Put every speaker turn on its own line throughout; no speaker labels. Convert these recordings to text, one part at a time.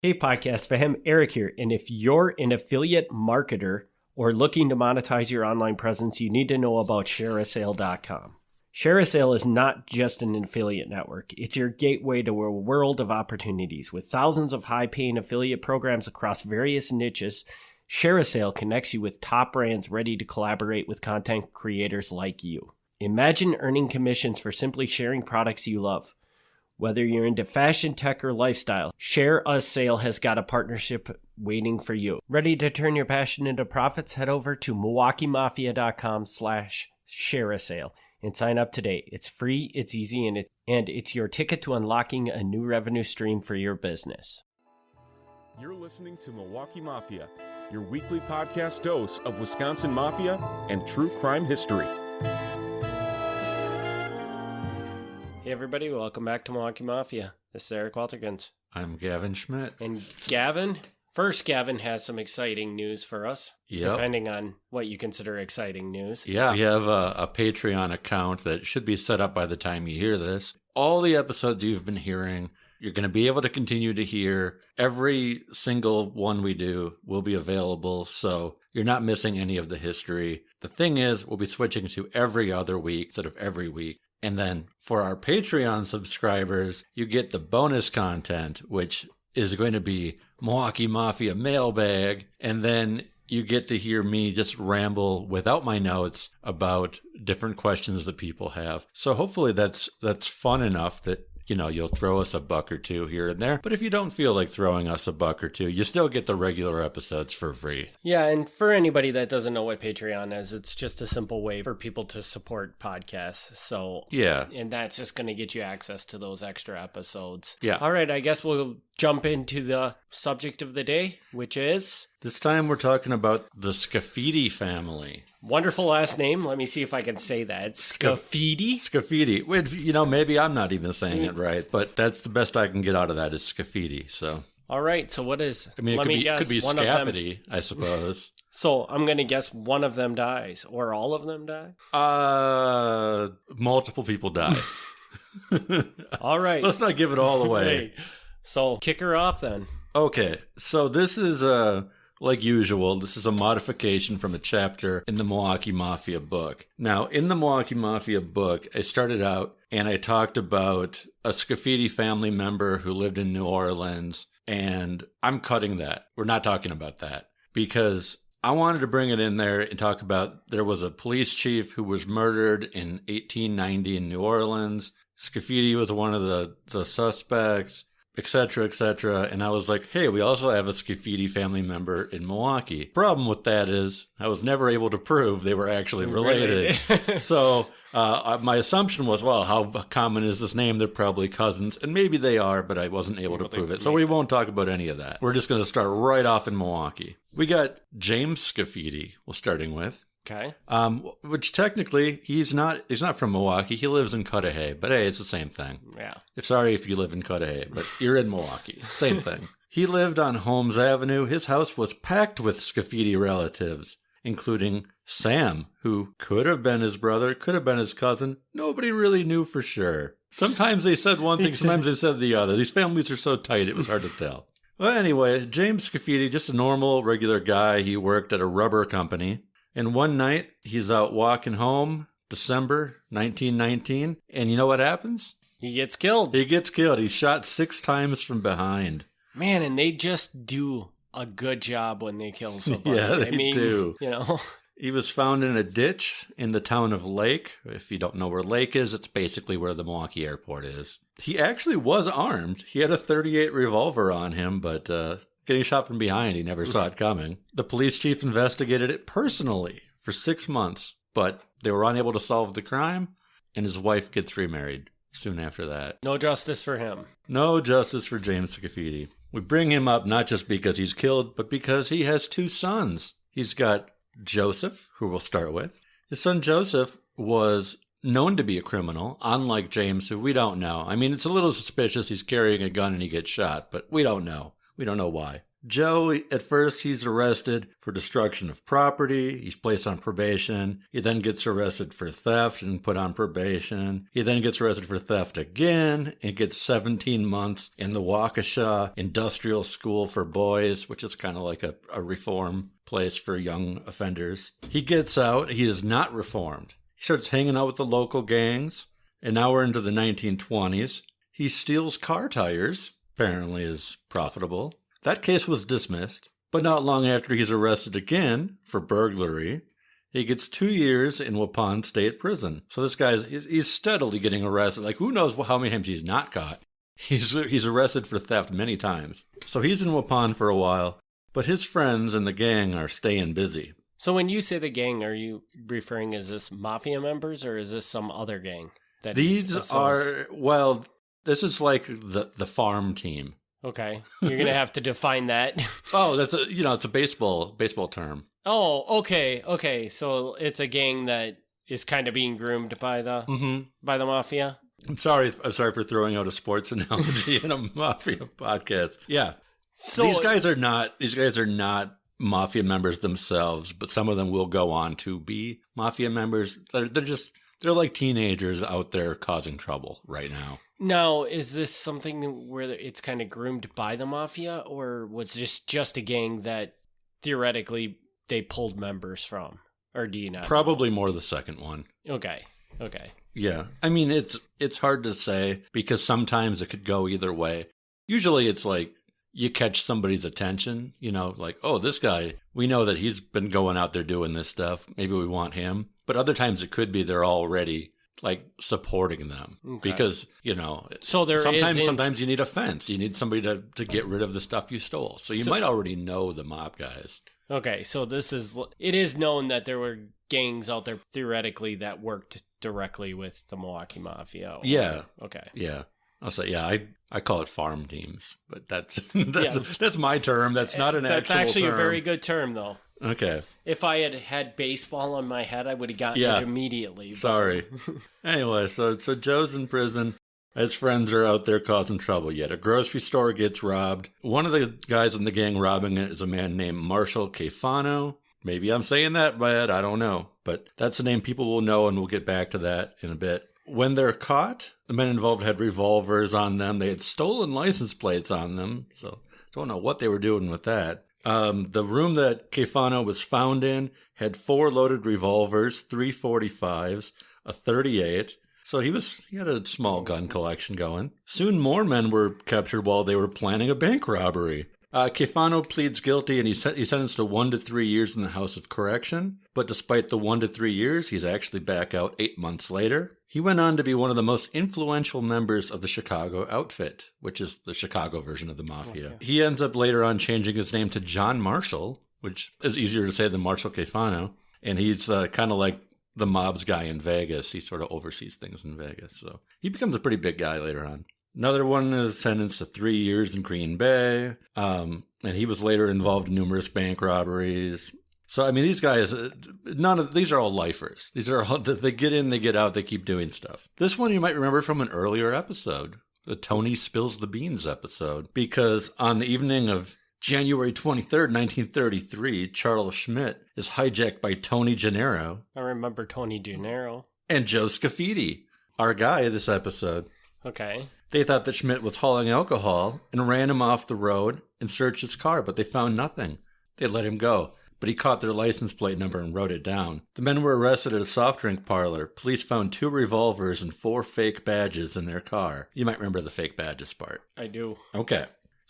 Hey podcast fam, Eric here, and if you're an affiliate marketer or looking to monetize your online presence, you need to know about ShareASale.com. ShareASale is not just an affiliate network, it's your gateway to a world of opportunities. With thousands of high-paying affiliate programs across various niches, ShareASale connects you with top brands ready to collaborate with content creators like you. Imagine earning commissions for simply sharing products you love. Whether you're into fashion, tech, or lifestyle, ShareASale has got a partnership waiting for you. Ready to turn your passion into profits? Head over to MilwaukeeMafia.com/ShareASale and sign up today. It's free, it's easy, and it's your ticket to unlocking a new revenue stream for your business.
You're listening to Milwaukee Mafia, your weekly podcast dose of Wisconsin Mafia and true crime history.
Hey everybody, welcome back to Milwaukee Mafia. This is Eric Waltergens.
I'm Gavin Schmidt.
And Gavin has some exciting news for us.
Yep.
Depending on what you consider exciting news.
Yeah, we have a Patreon account that should be set up by the time you hear this. All the episodes you've been hearing, you're going to be able to continue to hear. Every single one we do will be available, so you're not missing any of the history. The thing is, we'll be switching to every other week instead of every week. And then for our Patreon subscribers, you get the bonus content, which is going to be Milwaukee Mafia mailbag. And then you get to hear me just ramble without my notes about different questions that people have. So hopefully that's fun enough that, you know, you'll throw us a buck or two here and there. But if you don't feel like throwing us a buck or two, you still get the regular episodes for free.
Yeah, and for anybody that doesn't know what Patreon is, it's just a simple way for people to support podcasts. So,
yeah.
And that's just going to get you access to those extra episodes.
Yeah.
All right, I guess we'll jump into the subject of the day, which is...
This time we're talking about the Scaffidi family.
Wonderful last name. Let me see if I can say that. Scaffidi?
Scaffidi. Which, you know, maybe I'm not even saying it right, but that's the best I can get out of that is Scaffidi. So.
All right. So what is?
I mean, it could be Scaffidi, I suppose.
So I'm going to guess one of them dies, or all of them die.
Multiple people die.
All right.
Let's not give it all away.
So kick her off then.
Okay. So this is like usual, this is a modification from a chapter in the Milwaukee Mafia book. Now, in the Milwaukee Mafia book, I started out and I talked about a Scaffidi family member who lived in New Orleans, and I'm cutting that. We're not talking about that because I wanted to bring it in there and talk about there was a police chief who was murdered in 1890 in New Orleans. Scaffidi was one of the suspects, etc., and I was like, hey, we also have a Scaffidi family member in Milwaukee. Problem with that is I was never able to prove they were actually related. So my assumption was, well, how common is this name? They're probably cousins, and maybe they are, but I wasn't able to prove it. So we won't talk about any of that. We're just going to start right off in Milwaukee. We got James Scaffidi, we're starting with.
Okay.
Which technically he's not from Milwaukee. He lives in Cudahy, but hey, it's the same thing.
Yeah.
Sorry if you live in Cudahy, but you're in Milwaukee. Same thing. He lived on Holmes Avenue. His house was packed with Scaffidi relatives, including Sam, who could have been his brother, could have been his cousin. Nobody really knew for sure. Sometimes they said one thing, sometimes they said the other. These families are so tight, it was hard to tell. Well, anyway, James Scaffidi, just a normal, regular guy. He worked at a rubber company. And one night, he's out walking home, December 1919, and you know what happens?
He gets killed.
He's shot 6 times from behind.
Man, and they just do a good job when they kill somebody.
Yeah, they do.
You know.
He was found in a ditch in the town of Lake. If you don't know where Lake is, it's basically where the Milwaukee airport is. He actually was armed. He had a .38 revolver on him, but... getting shot from behind, he never saw it coming. The police chief investigated it personally for 6 months, but they were unable to solve the crime, and his wife gets remarried soon after that.
No justice for him.
No justice for James Scaffidi. We bring him up not just because he's killed, but because he has 2 sons. He's got Joseph, who we'll start with. His son Joseph was known to be a criminal, unlike James, who we don't know. I mean, it's a little suspicious he's carrying a gun and he gets shot, but we don't know. We don't know why. Joe, at first, he's arrested for destruction of property. He's placed on probation. He then gets arrested for theft and put on probation. He then gets arrested for theft again and gets 17 months in the Waukesha Industrial School for Boys, which is kind of like a reform place for young offenders. He gets out. He is not reformed. He starts hanging out with the local gangs. And now we're into the 1920s. He steals car tires, apparently is profitable. That case was dismissed, but not long after he's arrested again for burglary. He gets 2 years in Waupun State Prison. So this he's steadily getting arrested. Like, who knows how many times he's not caught. He's arrested for theft many times. So he's in Waupun for a while, but his friends and the gang are staying busy.
So when you say the gang, are you referring, is this Mafia members or is this some other gang?
These are, well, this is like the farm team.
Okay, you're going to have to define that.
Oh, it's a baseball term.
Oh, okay. So it's a gang that is kind of being groomed by the Mafia.
I'm sorry for throwing out a sports analogy in a Mafia podcast. Yeah. So these guys are not Mafia members themselves, but some of them will go on to be Mafia members. They're like teenagers out there causing trouble right now.
Now, is this something where it's kind of groomed by the Mafia, or was this just a gang that theoretically they pulled members from? Or do you not?
Probably more the second one.
Okay.
Yeah. I mean, it's hard to say because sometimes it could go either way. Usually it's like you catch somebody's attention, like, oh, this guy, we know that he's been going out there doing this stuff. Maybe we want him. But other times it could be they're already like supporting them because, so sometimes you need a fence. You need somebody to get rid of the stuff you stole. So you might already know the mob guys.
Okay. So it is known that there were gangs out there theoretically that worked directly with the Milwaukee Mafia.
Yeah.
Okay.
Yeah. I'll say, I call it farm teams, but that's my term. That's not an actual term. That's actually
a very good term, though.
Okay.
If I had baseball on my head, I would have gotten it immediately. But...
Sorry. Anyway, so Joe's in prison. His friends are out there causing trouble yet. A grocery store gets robbed. One of the guys in the gang robbing it is a man named Marshall Cafano. Maybe I'm saying that bad. I don't know. But that's a name people will know, and we'll get back to that in a bit. When they're caught, the men involved had revolvers on them. They had stolen license plates on them. So don't know what they were doing with that. The room that Cafano was found in had 4 loaded revolvers, 3 .45s, a .38. So he had a small gun collection going. Soon more men were captured while they were planning a bank robbery. Cafano pleads guilty and he's sentenced to 1 to 3 years in the House of Correction. But despite the 1 to 3 years, he's actually back out 8 months later. He went on to be one of the most influential members of the Chicago outfit, which is the Chicago version of the Mafia. Okay. He ends up later on changing his name to John Marshall, which is easier to say than Marshall Cafano. And he's kind of like the mob's guy in Vegas. He sort of oversees things in Vegas. So he becomes a pretty big guy later on. Another one is sentenced to 3 years in Green Bay. And he was later involved in numerous bank robberies. So, I mean, these guys, these are all lifers. These are all, they get in, they get out, they keep doing stuff. This one you might remember from an earlier episode, the Tony Spills the Beans episode, because on the evening of January 23rd, 1933, Charles Schmidt is hijacked by Tony Gennaro.
I remember Tony Gennaro.
And Joe Scaffidi, our guy this episode.
Okay.
They thought that Schmidt was hauling alcohol and ran him off the road and searched his car, but they found nothing. They let him go. But he caught their license plate number and wrote it down. The men were arrested at a soft drink parlor. Police found 2 revolvers and 4 fake badges in their car. You might remember the fake badges part.
I do.
Okay.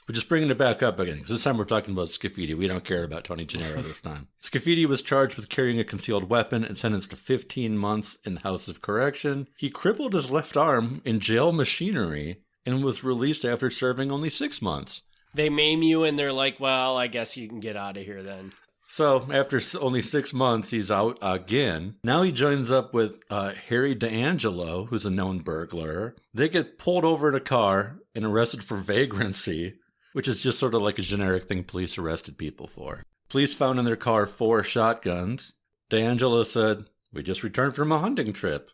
We're just bringing it back up again, because this time we're talking about Scaffidi. We don't care about Tony Gennaro this time. Scaffidi was charged with carrying a concealed weapon and sentenced to 15 months in the House of Correction. He crippled his left arm in jail machinery and was released after serving only 6 months.
They maim you and they're like, well, I guess you can get out of here then.
So after only 6 months, he's out again. Now he joins up with Harry D'Angelo, who's a known burglar. They get pulled over in a car and arrested for vagrancy, which is just sort of like a generic thing police arrested people for. Police found in their car 4 shotguns. D'Angelo said, "We just returned from a hunting trip."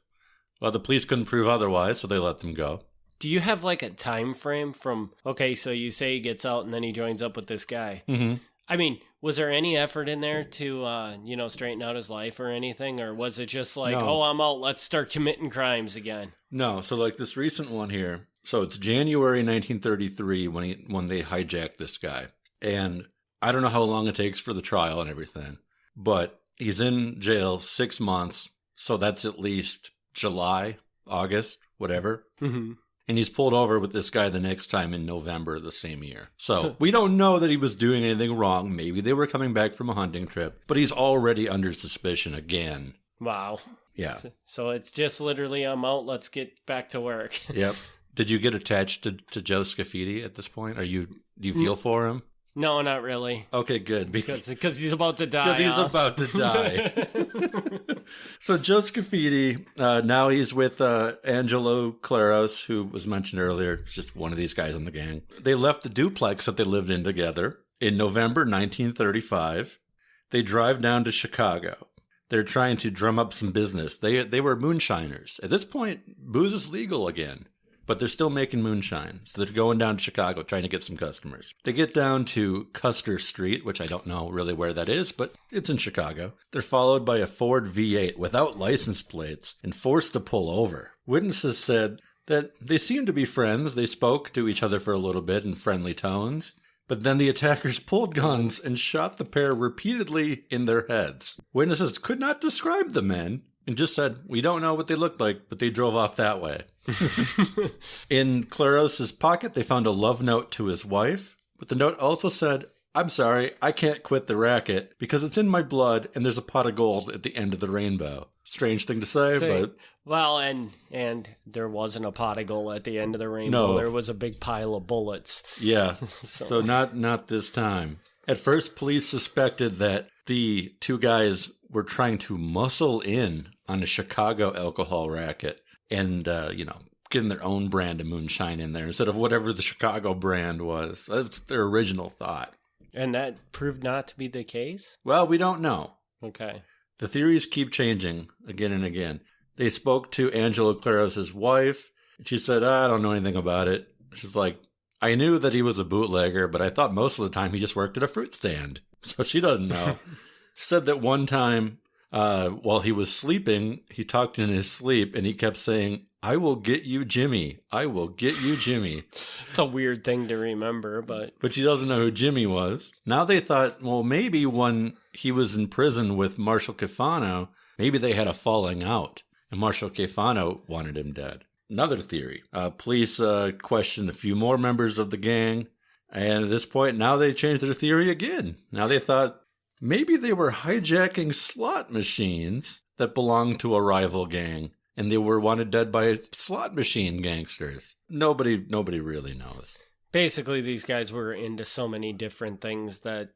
Well, the police couldn't prove otherwise, so they let them go.
Do you have like a time frame from, okay, so you say he gets out and then he joins up with this guy.
Mm-hmm.
I mean, was there any effort in there to, straighten out his life or anything? Or was it just like,
No.
I'm out, let's start committing crimes again?
No, so like this recent one here. So it's January 1933 when they hijacked this guy. And I don't know how long it takes for the trial and everything. But he's in jail 6 months. So that's at least July, August, whatever.
Mm-hmm.
And he's pulled over with this guy the next time in November of the same year. So we don't know that he was doing anything wrong. Maybe they were coming back from a hunting trip. But he's already under suspicion again.
Wow.
Yeah.
So it's just literally, I'm out, let's get back to work.
Yep. Did you get attached to Joe Scaffidi at this point? Do you feel for him?
No, not really.
Okay, good.
Because he's about to die.
Because he's about to die. So Joe Scaffidi, now he's with Angelo Claros, who was mentioned earlier, just one of these guys in the gang. They left the duplex that they lived in together in November 1935. They drive down to Chicago. They're trying to drum up some business. They were moonshiners. At this point, booze is legal again. But they're still making moonshine. So they're going down to Chicago trying to get some customers. They get down to Custer Street, which I don't know really where that is, but it's in Chicago. They're followed by a Ford V8 without license plates and forced to pull over. Witnesses said that they seemed to be friends. They spoke to each other for a little bit in friendly tones. But then the attackers pulled guns and shot the pair repeatedly in their heads. Witnesses could not describe the men and just said, we don't know what they looked like, but they drove off that way. In Claros's pocket, they found a love note to his wife, but the note also said, I'm sorry, I can't quit the racket because it's in my blood and there's a pot of gold at the end of the rainbow. Strange thing to say, but...
Well, and there wasn't a pot of gold at the end of the rainbow.
No.
There was a big pile of bullets.
Yeah, so not this time. At first, police suspected that the two guys were trying to muscle in on a Chicago alcohol racket and, getting their own brand of moonshine in there instead of whatever the Chicago brand was. That's their original thought.
And that proved not to be the case?
Well, we don't know.
Okay.
The theories keep changing again and again. They spoke to Angelo Claros' wife, and she said, I don't know anything about it. She's like, I knew that he was a bootlegger, but I thought most of the time he just worked at a fruit stand. So she doesn't know. She said that one time, while he was sleeping, he talked in his sleep, and he kept saying, I will get you, Jimmy. I will get you, Jimmy.
It's a weird thing to remember, but...
But she doesn't know who Jimmy was. Now they thought, well, maybe when he was in prison with Marshal Cafano, maybe they had a falling out, and Marshal Cafano wanted him dead. Another theory. Police questioned a few more members of the gang, and at this point, now they changed their theory again. Now they thought maybe they were hijacking slot machines that belonged to a rival gang. And they were wanted dead by slot machine gangsters. Nobody really knows.
Basically, these guys were into so many different things that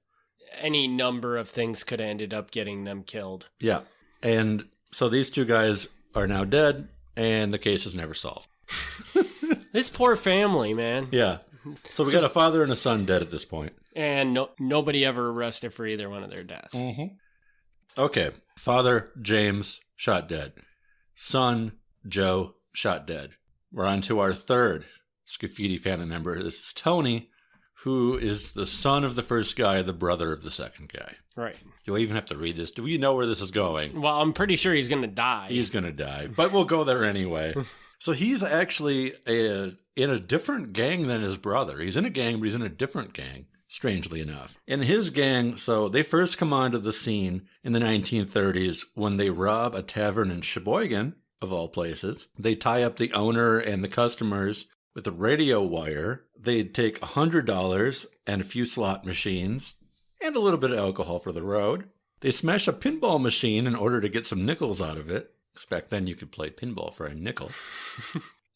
any number of things could have ended up getting them killed.
Yeah. And so these two guys are now dead, and the case is never solved.
This poor family, man.
Yeah. So we got a father and a son dead at this point.
And nobody ever arrested for either one of their deaths.
Mm-hmm. Okay. Father, James, shot dead. Son, Joe, shot dead. We're on to our third Scaffidi family member. This is Tony, who is the son of the first guy, the brother of the second guy.
Right.
Do I even have to read this? Do we know where this is going?
Well, I'm pretty sure he's going to die.
He's going to die, but we'll go there anyway. So he's actually in a different gang than his brother. He's in a gang, but he's in a different gang. Strangely enough. In his gang, so they first come onto the scene in the 1930s when they rob a tavern in Sheboygan, of all places. They tie up the owner and the customers with a radio wire. They take $100 and a few slot machines and a little bit of alcohol for the road. They smash a pinball machine in order to get some nickels out of it. Because back then you could play pinball for a nickel.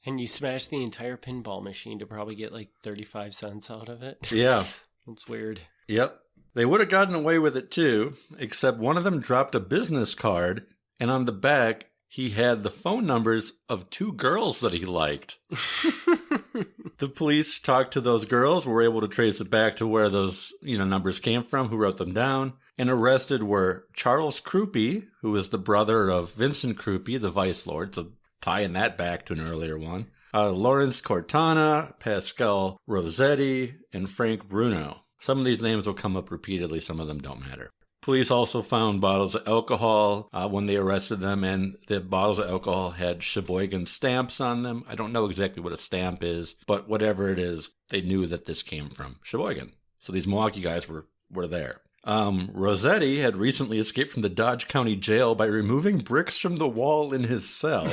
And you smash the entire pinball machine to probably get like 35 cents out of it.
Yeah.
That's weird.
Yep. They would have gotten away with it too, except one of them dropped a business card, and on the back, he had the phone numbers of two girls that he liked. The police talked to those girls, were able to trace it back to where those numbers came from, who wrote them down, and arrested were Charles Krupe, who was the brother of Vincent Krupe, the Vice Lord, so tying that back to an earlier one. Lawrence Cortana, Pascal Rossetti, and Frank Bruno. Some of these names will come up repeatedly, some of them don't matter. Police also found bottles of alcohol when they arrested them, and the bottles of alcohol had Sheboygan stamps on them. I don't know exactly what a stamp is, but whatever it is, they knew that this came from Sheboygan. So these Milwaukee guys were there. Rossetti had recently escaped from the Dodge County Jail by removing bricks from the wall in his cell.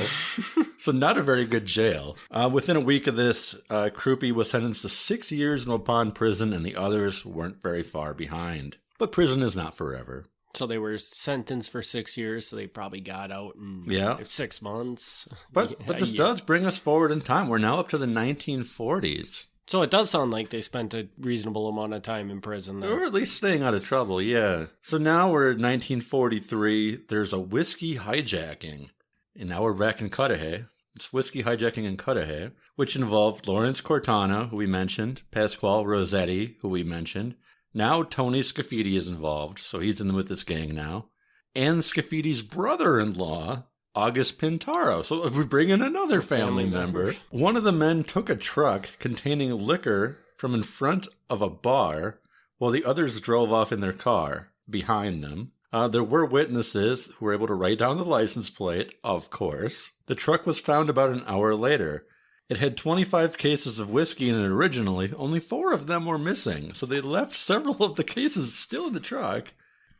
So not a very good jail. Within a week of this, Krupe was sentenced to 6 years in Waupun prison, and the others weren't very far behind. But prison is not forever.
So they were sentenced for 6 years, so they probably got out in 6 months.
But this does bring us forward in time. We're now up to the 1940s.
So it does sound like they spent a reasonable amount of time in prison, though.
Or at least staying out of trouble, yeah. So now we're in 1943. There's a whiskey hijacking. And now we're back in Cudahy. It's whiskey hijacking in Cudahy, which involved Lawrence Cortana, who we mentioned, Pasquale Rossetti, who we mentioned. Now Tony Scaffidi is involved, so he's in with this gang now. And Scaffidi's brother-in-law, August Pintaro. So we bring in another family member. One of the men took a truck containing liquor from in front of a bar, while the others drove off in their car behind them. There were witnesses who were able to write down the license plate, of course. The truck was found about an hour later. It had 25 cases of whiskey in it originally. Only 4 of them were missing, so they left several of the cases still in the truck.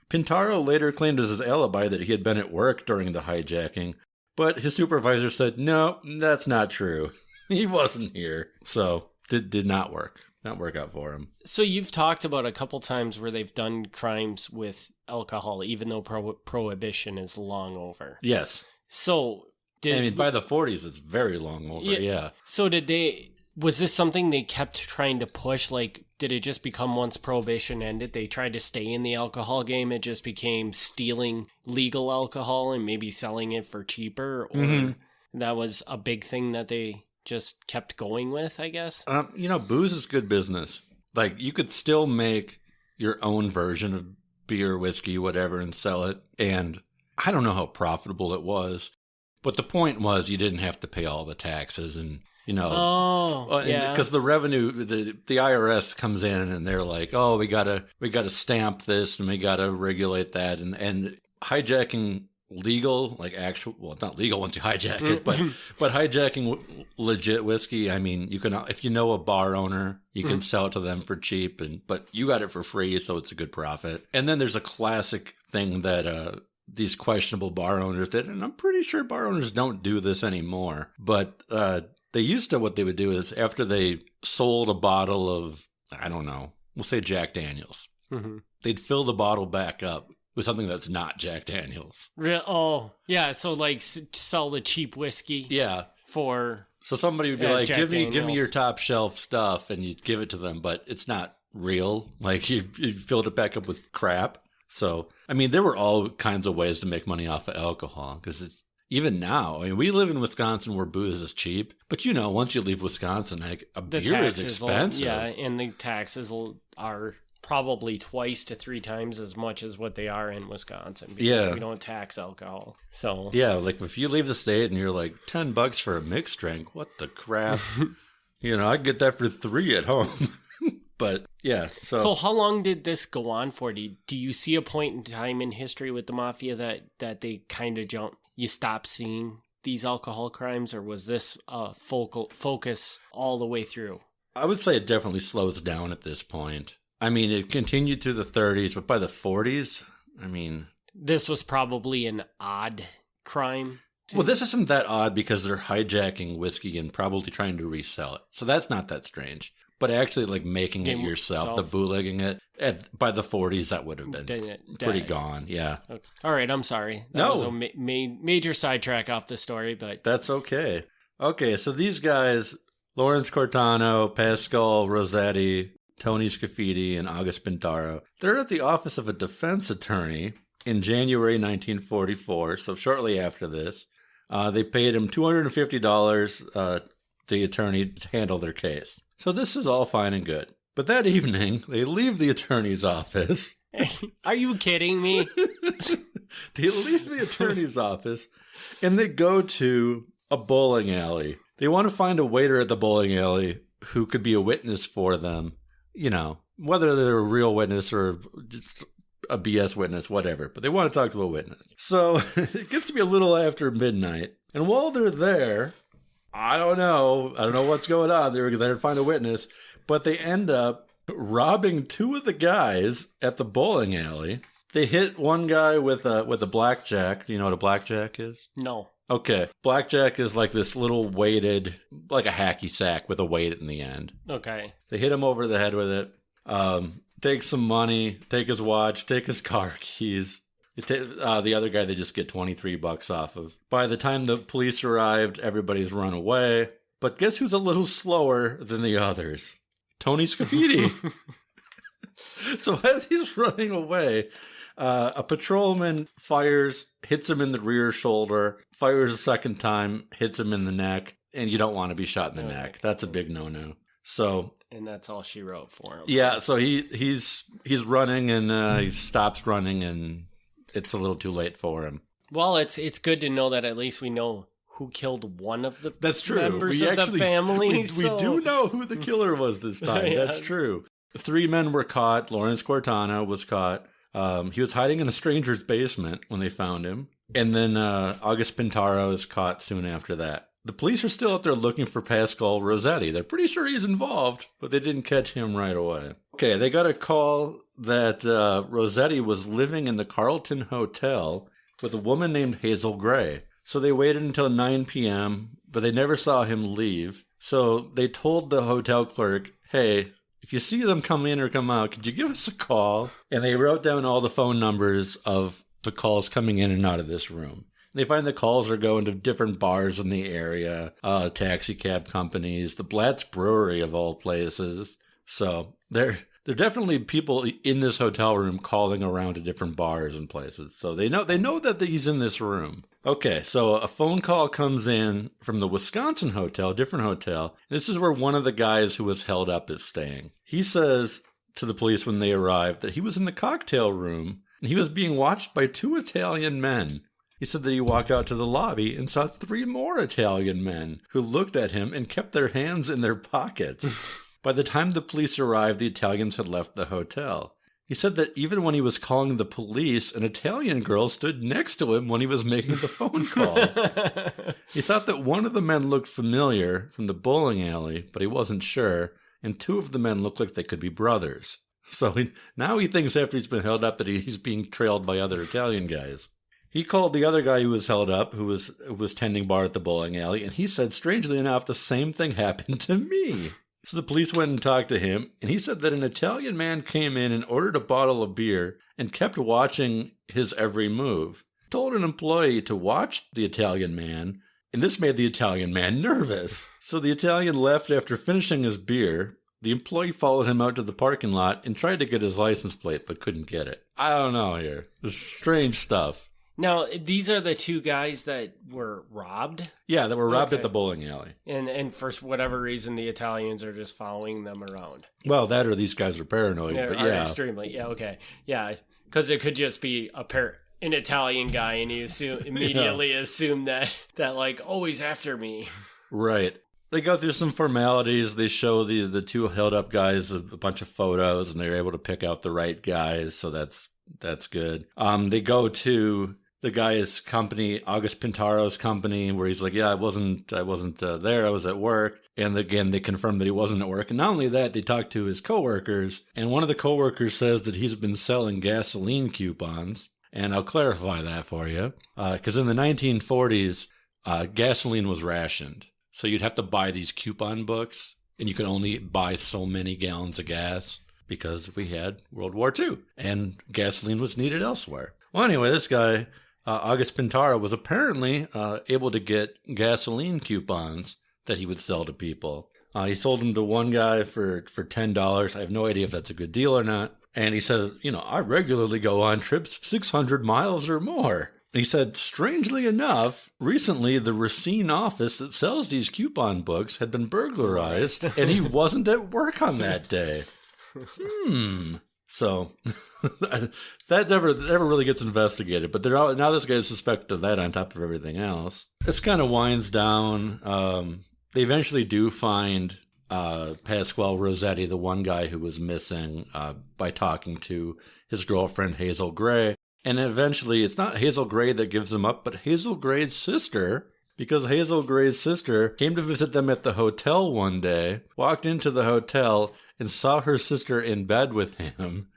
Pintaro later claimed as his alibi that he had been at work during the hijacking, but his supervisor said, no, that's not true. He wasn't here. So, did not work. Not work out for him.
So you've talked about a couple times where they've done crimes with alcohol, even though prohibition is long over.
Yes.
So...
by the 40s, it's very long over, yeah.
So was this something they kept trying to push? Like, did it just become once prohibition ended, they tried to stay in the alcohol game, it just became stealing legal alcohol and maybe selling it for cheaper? Or that was a big thing that they just kept going with, I guess?
Booze is good business. Like, you could still make your own version of beer, whiskey, whatever, and sell it. And I don't know how profitable it was. But the point was you didn't have to pay all the taxes and, because the revenue, the IRS comes in and they're like, oh, we gotta stamp this and we gotta regulate that. And hijacking legal, like actual, well, it's not legal once you hijack it, but hijacking legit whiskey, I mean, you can, if you know a bar owner, you can sell it to them for cheap, but you got it for free, so it's a good profit. And then there's a classic thing that, these questionable bar owners did, and I'm pretty sure bar owners don't do this anymore, but they used to, what they would do is after they sold a bottle of, I don't know, we'll say Jack Daniels, they'd fill the bottle back up with something that's not Jack Daniels.
Oh, yeah, so like sell the cheap whiskey.
Yeah. So somebody would be like, give me your top shelf stuff, and you'd give it to them, but it's not real. Like you filled it back up with crap. So, I mean, there were all kinds of ways to make money off of alcohol, because it's, even now, I mean, we live in Wisconsin where booze is cheap, but once you leave Wisconsin, like, beer is expensive.
And the taxes are probably 2 to 3 times as much as what they are in Wisconsin, because we don't tax alcohol. So
yeah, like if you leave the state and you're like $10 for a mixed drink, what the crap? I'd get that for 3 at home. But yeah, so
how long did this go on for? Do you see a point in time in history with the Mafia that they kind of you stop seeing these alcohol crimes, or was this a focus all the way through?
I would say it definitely slows down at this point. I mean, it continued through the 30s, but by the 40s, I mean,
this was probably an odd crime.
Well, this isn't that odd because they're hijacking whiskey and probably trying to resell it, so that's not that strange. But actually, like, making it yourself, the bootlegging it, by the 40s, that would have been pretty gone, yeah. Okay.
All right, I'm sorry. That was a major sidetrack off the story, but...
That's okay. Okay, so these guys, Lawrence Cortana, Pascal Rossetti, Tony Scaffidi, and August Pintaro, they're at the office of a defense attorney in January 1944, so shortly after this. They paid him $250, the attorney, to handle their case. So this is all fine and good. But that evening, they leave the attorney's office.
Are you kidding me?
They leave the attorney's office and they go to a bowling alley. They want to find a waiter at the bowling alley who could be a witness for them, whether they're a real witness or just a BS witness, whatever. But they want to talk to a witness. So it gets to be a little after midnight. And while they're there, I don't know what's going on there because they're to find a witness. But they end up robbing two of the guys at the bowling alley. They hit one guy with a blackjack. Do you know what a blackjack is?
No.
Okay. Blackjack is like this little weighted, like a hacky sack with a weight in the end.
Okay.
They hit him over the head with it. Take some money, take his watch, take his car keys. The other guy they just get $23 off of. By the time the police arrived, everybody's run away. But guess who's a little slower than the others? Tony Scaffidi. So as he's running away, a patrolman fires, hits him in the rear shoulder, fires a second time, hits him in the neck, and you don't want to be shot in the neck. That's a big no-no. So,
and that's all she wrote for him.
Yeah, so he's running and he stops running and it's a little too late for him.
Well, it's good to know that at least we know who killed one of the members of the family.
We do know who the killer was this time. Yeah. That's true. 3 men were caught. Lawrence Cortana was caught. He was hiding in a stranger's basement when they found him. And then August Pintaro is caught soon after that. The police are still out there looking for Pascal Rossetti. They're pretty sure he's involved, but they didn't catch him right away. Okay, they got a call that Rossetti was living in the Carlton Hotel with a woman named Hazel Gray. So they waited until 9 p.m., but they never saw him leave. So they told the hotel clerk, hey, if you see them come in or come out, could you give us a call? And they wrote down all the phone numbers of the calls coming in and out of this room. They find the calls are going to different bars in the area, taxi cab companies, the Blatt's Brewery of all places. So there are definitely people in this hotel room calling around to different bars and places. So they know that he's in this room. Okay, so a phone call comes in from the Wisconsin hotel, different hotel. This is where one of the guys who was held up is staying. He says to the police when they arrived that he was in the cocktail room and he was being watched by 2 Italian men. He said that he walked out to the lobby and saw 3 more Italian men who looked at him and kept their hands in their pockets. By the time the police arrived, the Italians had left the hotel. He said that even when he was calling the police, an Italian girl stood next to him when he was making the phone call. He thought that one of the men looked familiar from the bowling alley, but he wasn't sure, and 2 of the men looked like they could be brothers. So now he thinks after he's been held up that he's being trailed by other Italian guys. He called the other guy who was held up, who was tending bar at the bowling alley, and he said, strangely enough, the same thing happened to me. So the police went and talked to him, and he said that an Italian man came in and ordered a bottle of beer and kept watching his every move. Told an employee to watch the Italian man, and this made the Italian man nervous. So the Italian left after finishing his beer. The employee followed him out to the parking lot and tried to get his license plate, but couldn't get it. I don't know here. This is strange stuff.
Now, these are the 2 guys that were robbed?
Yeah, that were robbed at the bowling alley.
And for whatever reason, the Italians are just following them around.
Well, that or these guys are paranoid, but yeah.
Extremely, yeah, okay. Yeah, because it could just be an Italian guy, and you immediately assume that like, oh, he's after me.
Right. They go through some formalities. They show the 2 held up guys a bunch of photos, and they're able to pick out the right guys, so that's good. They go to the guy's company, August Pintaro's company, where he's like, yeah, I wasn't there. I was at work. And again, they confirm that he wasn't at work. And not only that, they talk to his coworkers. And one of the coworkers says that he's been selling gasoline coupons. And I'll clarify that for you. Because in the 1940s, gasoline was rationed. So you'd have to buy these coupon books. And you could only buy so many gallons of gas because we had World War II. And gasoline was needed elsewhere. Well, anyway, this guy, August Pintaro, was apparently able to get gasoline coupons that he would sell to people. He sold them to one guy for $10. I have no idea if that's a good deal or not. And he says, I regularly go on trips 600 miles or more. And he said, strangely enough, recently the Racine office that sells these coupon books had been burglarized, and he wasn't at work on that day. So that never really gets investigated, but now this guy's suspected of that on top of everything else. This kind of winds down. They eventually do find Pasquale Rossetti, the one guy who was missing, by talking to his girlfriend, Hazel Gray. And eventually, it's not Hazel Gray that gives them up, but Hazel Gray's sister, because Hazel Gray's sister came to visit them at the hotel one day, walked into the hotel, and saw her sister in bed with him,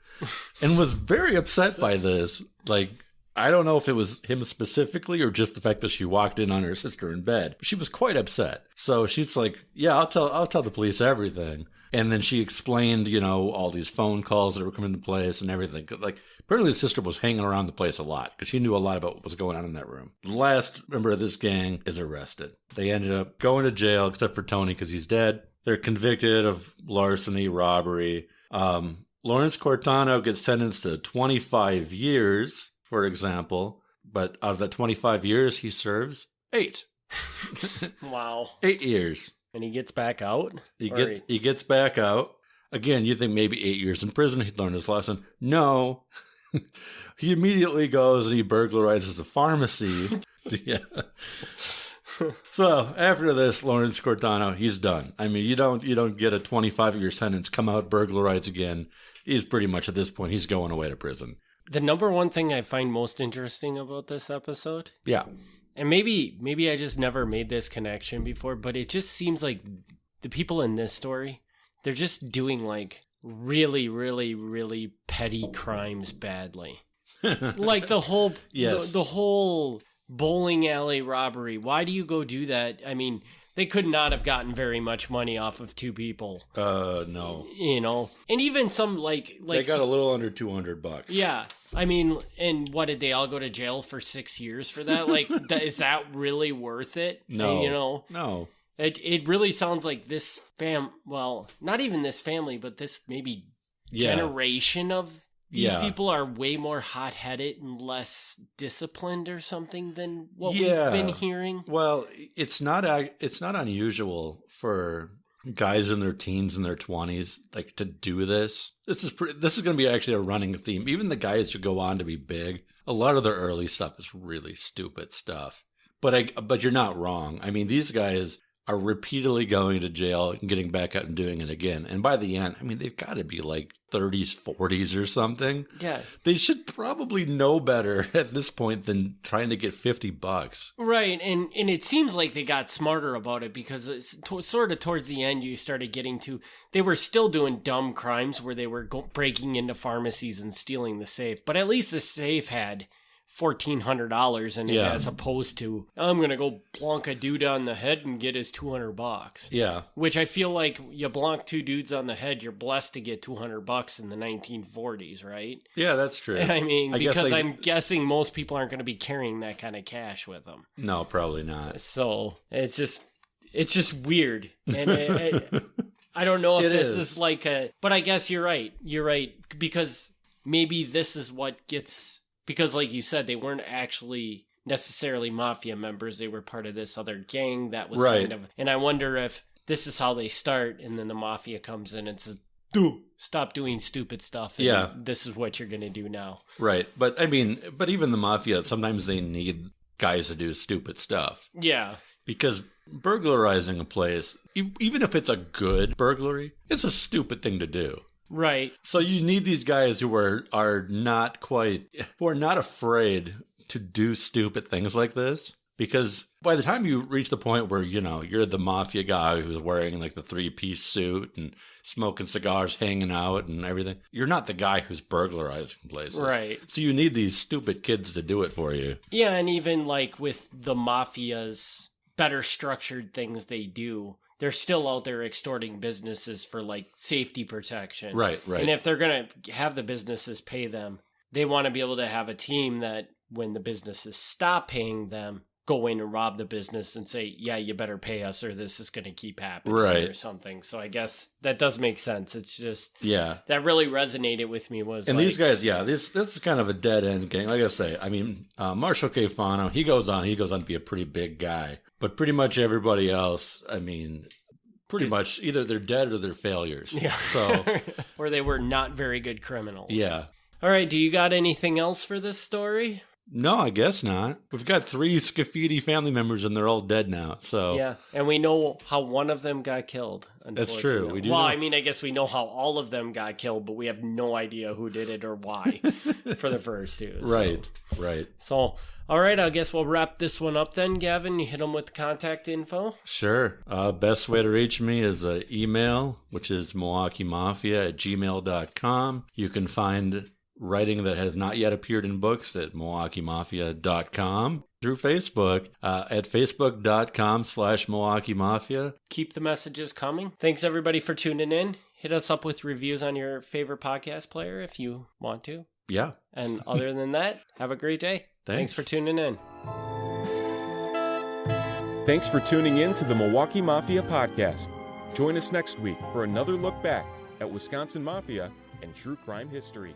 and was very upset by this. Like, I don't know if it was him specifically or just the fact that she walked in on her sister in bed. But she was quite upset. So she's like, yeah, I'll tell the police everything. And then she explained, all these phone calls that were coming into place and everything. Like, apparently the sister was hanging around the place a lot because she knew a lot about what was going on in that room. The last member of this gang is arrested. They ended up going to jail, except for Tony because he's dead. They're convicted of larceny, robbery. Lawrence Cortano gets sentenced to 25 years, for example. But out of that 25 years, he serves 8.
Wow.
8 years.
And he gets back out?
He gets back out. Again, you think maybe 8 years in prison, he'd learn his lesson. No. He immediately goes and he burglarizes a pharmacy. Yeah. So after this, Lawrence Cortano, he's done. I mean, you don't get a 25-year sentence, come out, burglarize again. He's pretty much at this point, he's going away to prison.
The number one thing I find most interesting about this episode,
yeah,
and maybe I just never made this connection before, but it just seems like the people in this story, they're just doing like really, really, really petty crimes badly. Like the whole
yes.
the whole bowling alley robbery. Why do you go do that? I mean, they could not have gotten very much money off of 2 people.
No.
And even some like
they got a little under $200.
Yeah. I mean, and what, did they all go to jail for 6 years for that? Like, is that really worth it?
No. No.
It really sounds like this well, not even this family, but this maybe generation of these people are way more hot-headed and less disciplined or something than what we've been hearing.
Well, it's not unusual for guys in their teens and their 20s like to do this. This is going to be actually a running theme. Even the guys who go on to be big, a lot of their early stuff is really stupid stuff. But you're not wrong. I mean, these guys are repeatedly going to jail and getting back out and doing it again. And by the end, I mean, they've got to be like 30s, 40s or something.
Yeah.
They should probably know better at this point than trying to get $50.
Right. And it seems like they got smarter about it because it's sort of towards the end, you started getting to, they were still doing dumb crimes where they were breaking into pharmacies and stealing the safe. But at least the safe had $1,400 in it, as opposed to, I'm going to go plonk a dude on the head and get his $200.
Yeah.
Which I feel like you plonk 2 dudes on the head, you're blessed to get $200 in the 1940s, right?
Yeah, that's true.
I mean, I'm guessing most people aren't going to be carrying that kind of cash with them.
No, probably not.
So it's just weird. And I don't know if this is like but I guess you're right. You're right. Because maybe this is what gets, because like you said, they weren't actually necessarily mafia members. They were part of this other gang that was kind of, and I wonder if this is how they start, and then the mafia comes in and says, stop doing stupid stuff. And this is what you're going to do now. Right.
But I mean, even the mafia, sometimes they need guys to do stupid stuff.
Yeah.
Because burglarizing a place, even if it's a good burglary, it's a stupid thing to do.
Right.
So you need these guys who are not afraid to do stupid things like this. Because by the time you reach the point where, you're the mafia guy who's wearing like the 3-piece suit and smoking cigars, hanging out and everything, you're not the guy who's burglarizing places.
Right.
So you need these stupid kids to do it for you.
Yeah, and even like with the mafia's better structured things they do, they're still out there extorting businesses for like safety protection.
Right.
And if they're going to have the businesses pay them, they want to be able to have a team that when the businesses stop paying them, go in and rob the business and say, yeah, you better pay us or this is going to keep happening or something. So I guess that does make sense. It's just, that really resonated with me and
these guys, this is kind of a dead end gang. Like I say, I mean, Marshall K. Fano, he goes on to be a pretty big guy, but pretty much everybody else, I mean, pretty much either they're dead or they're failures.
Yeah.
So,
or they were not very good criminals.
Yeah.
All right. Do you got anything else for this story?
No, I guess not. We've got 3 Scaffidi family members and they're all dead now. So
Yeah, and we know how one of them got killed.
That's true. We do
well,
know.
I mean, I guess we know how all of them got killed, but we have no idea who did it or why for the first 2.
Right.
So, all right, I guess we'll wrap this one up then, Gavin. You hit them with contact info.
Sure. Best way to reach me is email, which is milwaukeemafia@gmail.com. You can find writing that has not yet appeared in books at milwaukeemafia.com, through Facebook at facebook.com/milwaukeemafia.
Keep the messages coming. Thanks, everybody, for tuning in. Hit us up with reviews on your favorite podcast player if you want to.
Yeah.
And other than that, have a great day. Thanks for tuning in.
Thanks for tuning in to the Milwaukee Mafia podcast. Join us next week for another look back at Wisconsin Mafia and true crime history.